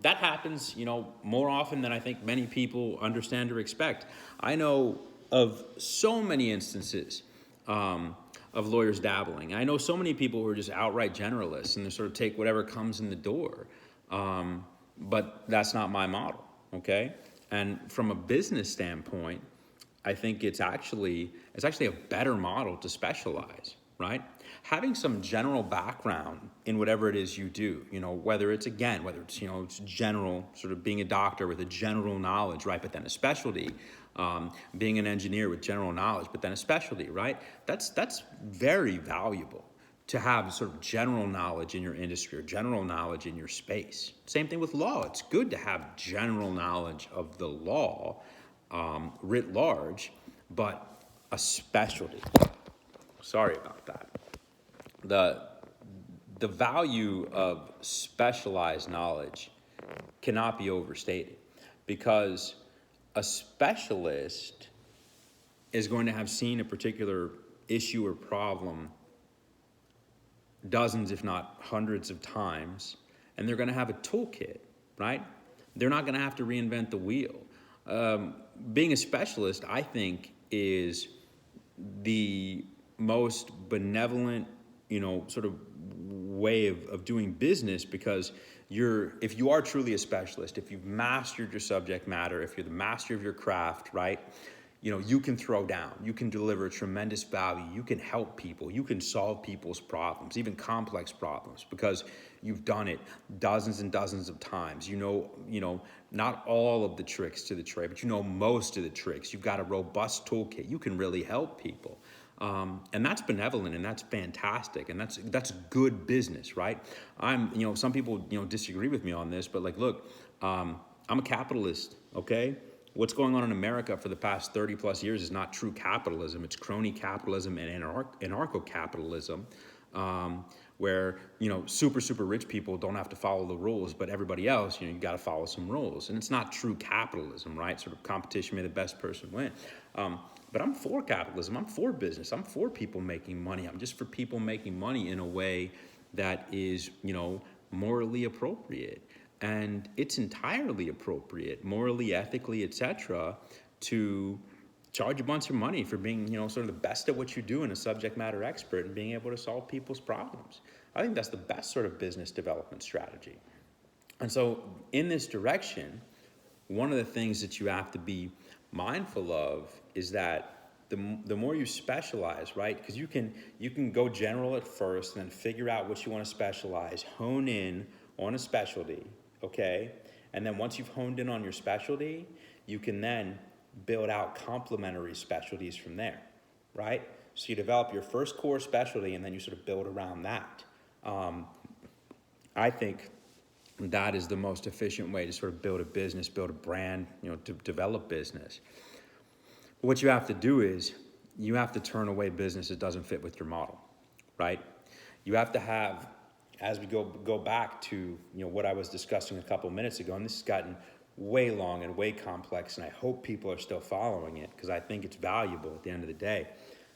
happens, more often than I think many people understand or expect. I know of so many instances of lawyers dabbling. I know so many people who are just outright generalists and they sort of take whatever comes in the door. But that's not my model, okay? And from a business standpoint, I think it's actually a better model to specialize, right? Having some general background in whatever it is you do, whether it's it's general, sort of being a doctor with a general knowledge, right? But then a specialty, being an engineer with general knowledge, but then a specialty, right? That's very valuable to have sort of general knowledge in your industry or general knowledge in your space. Same thing with law. It's good to have general knowledge of the law writ large, but a specialty. Sorry about that. The value of specialized knowledge cannot be overstated, because a specialist is going to have seen a particular issue or problem dozens, if not hundreds of times, and they're going to have a toolkit, right? They're not going to have to reinvent the wheel. Being a specialist, I think, is the most benevolent, sort of way of doing business, because if you are truly a specialist, if you've mastered your subject matter, if you're the master of your craft, right? You can throw down, you can deliver tremendous value, you can help people, you can solve people's problems, even complex problems, because you've done it dozens and dozens of times. Not all of the tricks to the trade, but most of the tricks. You've got a robust toolkit. You can really help people. And that's benevolent, and that's fantastic, and that's good business, right? Some people, disagree with me on this, but look, I'm a capitalist, okay? What's going on in America for the past 30 plus years is not true capitalism. It's crony capitalism and anarcho-capitalism, where, super, super rich people don't have to follow the rules, but everybody else, you got to follow some rules. And it's not true capitalism, right? Sort of competition, may the best person win. But I'm for capitalism. I'm for business. I'm for people making money. I'm just for people making money in a way that is, morally appropriate. And it's entirely appropriate, morally, ethically, etc., to charge a bunch of money for being, sort of the best at what you do and a subject matter expert and being able to solve people's problems. I think that's the best sort of business development strategy. And so in this direction, one of the things that you have to be mindful of is that the more you specialize, right? Because you can go general at first and then figure out what you want to specialize, hone in on a specialty, okay? And then once you've honed in on your specialty, you can then build out complementary specialties from there, right? So you develop your first core specialty and then you sort of build around that. I think that is the most efficient way to sort of build a business, build a brand, to develop business. What you have to do is you have to turn away business that doesn't fit with your model, right? You have to have, as we go back to what I was discussing a couple minutes ago, and this has gotten way long and way complex, and I hope people are still following it because I think it's valuable at the end of the day.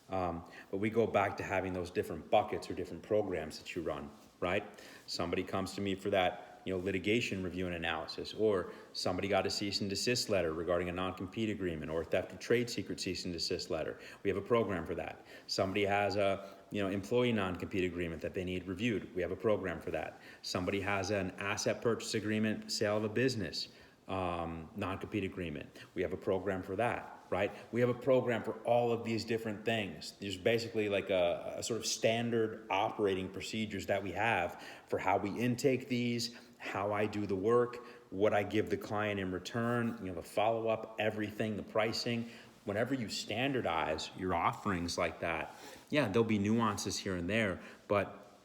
But we go back to having those different buckets or different programs that you run, right? Somebody comes to me for that litigation review and analysis, or somebody got a cease and desist letter regarding a non-compete agreement or theft of trade secret cease and desist letter. We have a program for that. Somebody has a employee non-compete agreement that they need reviewed. We have a program for that. Somebody has an asset purchase agreement, sale of a business, non-compete agreement. We have a program for that, right? We have a program for all of these different things. There's basically like a sort of standard operating procedures that we have for how we intake these, how I do the work, what I give the client in return, the follow-up, everything, the pricing. Whenever you standardize your offerings like that, yeah, there'll be nuances here and there, but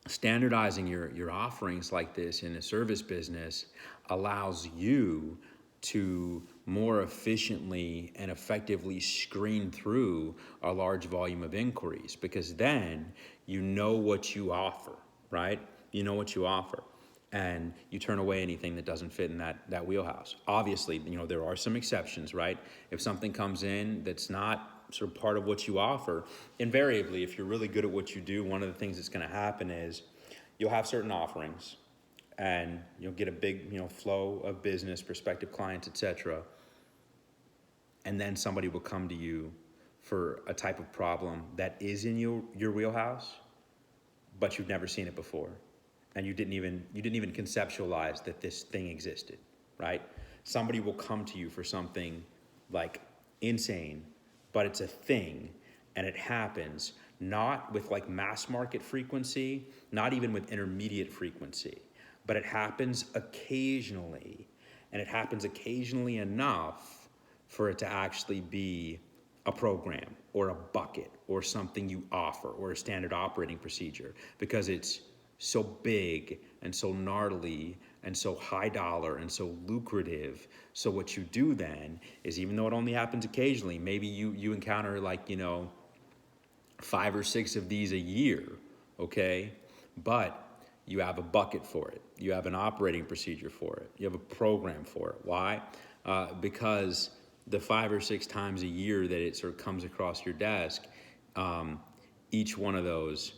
standardizing your offerings like this in a service business allows you to more efficiently and effectively screen through a large volume of inquiries, because then you know what you offer, right? You know what you offer, and you turn away anything that doesn't fit in that wheelhouse. Obviously, there are some exceptions, right? If something comes in that's not sort of part of what you offer, invariably, if you're really good at what you do, one of the things that's going to happen is you'll have certain offerings and you'll get a big flow of business, prospective clients, etc. And then somebody will come to you for a type of problem that is in your wheelhouse, but you've never seen it before, and you didn't even conceptualize that this thing existed, right? Somebody will come to you for something like insane, but it's a thing, and it happens not with like mass market frequency, not even with intermediate frequency, but it happens occasionally, and it happens occasionally enough for it to actually be a program or a bucket or something you offer or a standard operating procedure, because it's so big and so gnarly and so high dollar and so lucrative. So what you do then is, even though it only happens occasionally, maybe you encounter like 5 or 6 of these a year, okay? But you have a bucket for it. You have an operating procedure for it. You have a program for it. Why? Because the 5 or 6 times a year that it sort of comes across your desk, each one of those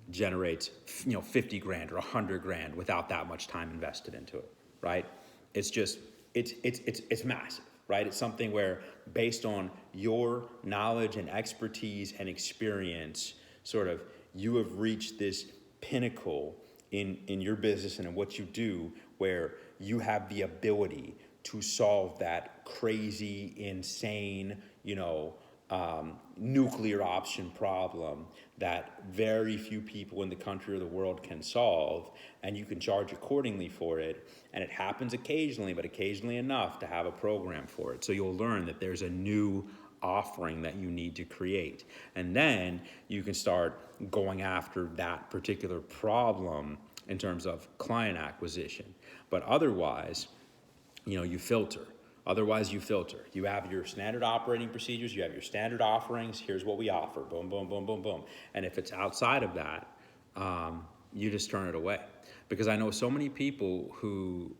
generates 50 grand or 100 grand without that much time invested into it, right? It's just, it's massive, right? It's something where, based on your knowledge and expertise and experience, sort of, you have reached this pinnacle in your business and in what you do, where you have the ability to solve that crazy, insane, nuclear option problem that very few people in the country or the world can solve, and you can charge accordingly for it. And it happens occasionally, but occasionally enough to have a program for it. So you'll learn that there's a new offering that you need to create. And then you can start going after that particular problem in terms of client acquisition. But otherwise, you filter. You have your standard operating procedures, you have your standard offerings, here's what we offer, boom, boom, boom, boom, boom. And if it's outside of that, you just turn it away. Because I know so many people who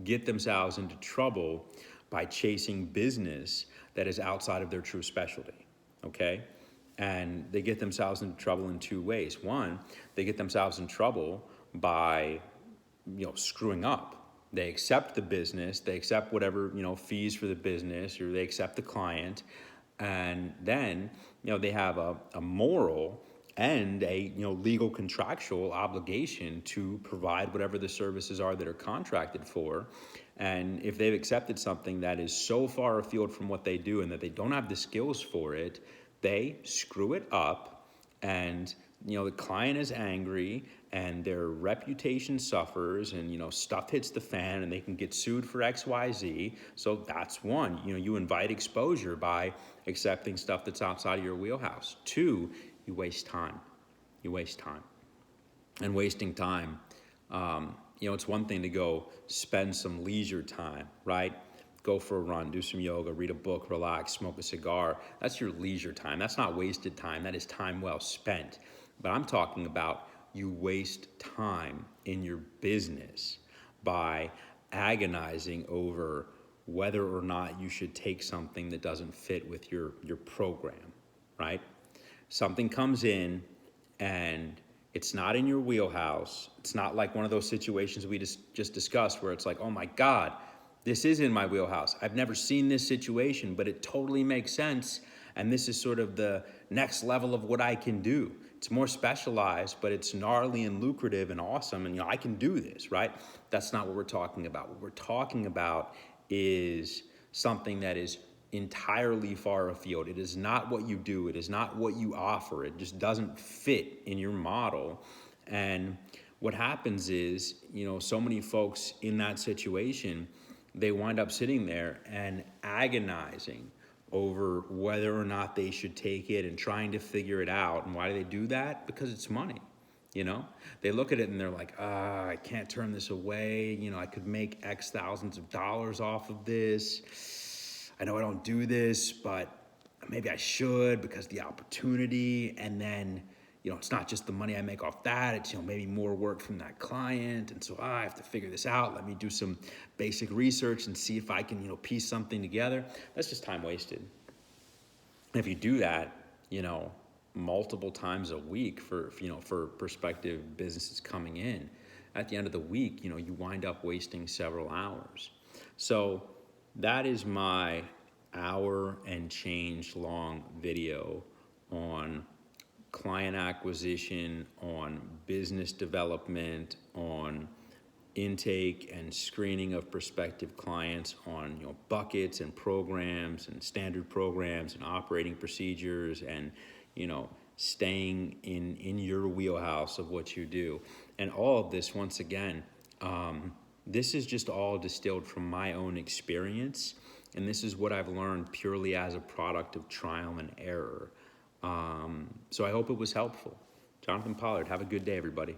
get themselves into trouble by chasing business that is outside of their true specialty, okay? And they get themselves into trouble in 2 ways. One, they get themselves in trouble by, screwing up. They accept the business, they accept whatever, fees for the business, or they accept the client, and then, they have a moral and a, legal contractual obligation to provide whatever the services are that are contracted for. And if they've accepted something that is so far afield from what they do and that they don't have the skills for it, they screw it up, and the client is angry and their reputation suffers, and stuff hits the fan and they can get sued for XYZ. So that's one. You invite exposure by accepting stuff that's outside of your wheelhouse. Two, you waste time. You waste time. And wasting time, it's one thing to go spend some leisure time, right? Go for a run, do some yoga, read a book, relax, smoke a cigar. That's your leisure time. That's not wasted time. That is time well spent. But I'm talking about you waste time in your business by agonizing over whether or not you should take something that doesn't fit with your program, right? Something comes in and it's not in your wheelhouse. It's not like one of those situations we just discussed where it's like, oh my God, this is in my wheelhouse. I've never seen this situation, but it totally makes sense. And this is sort of the next level of what I can do. It's more specialized, but it's gnarly and lucrative and awesome. And I can do this, right? That's not what we're talking about. What we're talking about is something that is entirely far afield. It is not what you do. It is not what you offer. It just doesn't fit in your model. And what happens is, so many folks in that situation, they wind up sitting there and agonizing over whether or not they should take it and trying to figure it out. And why do they do that? Because it's money. They look at it and they're like, I can't turn this away. I could make X thousands of dollars off of this. I know I don't do this, but maybe I should because the opportunity. And then, it's not just the money I make off that. It's, maybe more work from that client. And so I have to figure this out. Let me do some basic research and see if I can, piece something together. That's just time wasted. And if you do that, multiple times a week for prospective businesses coming in, at the end of the week, you wind up wasting several hours. So that is my hour and change long video on client acquisition, on business development, on intake and screening of prospective clients, on buckets and programs and standard programs and operating procedures, and staying in your wheelhouse of what you do. And all of this, once again, this is just all distilled from my own experience, and this is what I've learned purely as a product of trial and error. So I hope it was helpful. Jonathan Pollard, have a good day, everybody.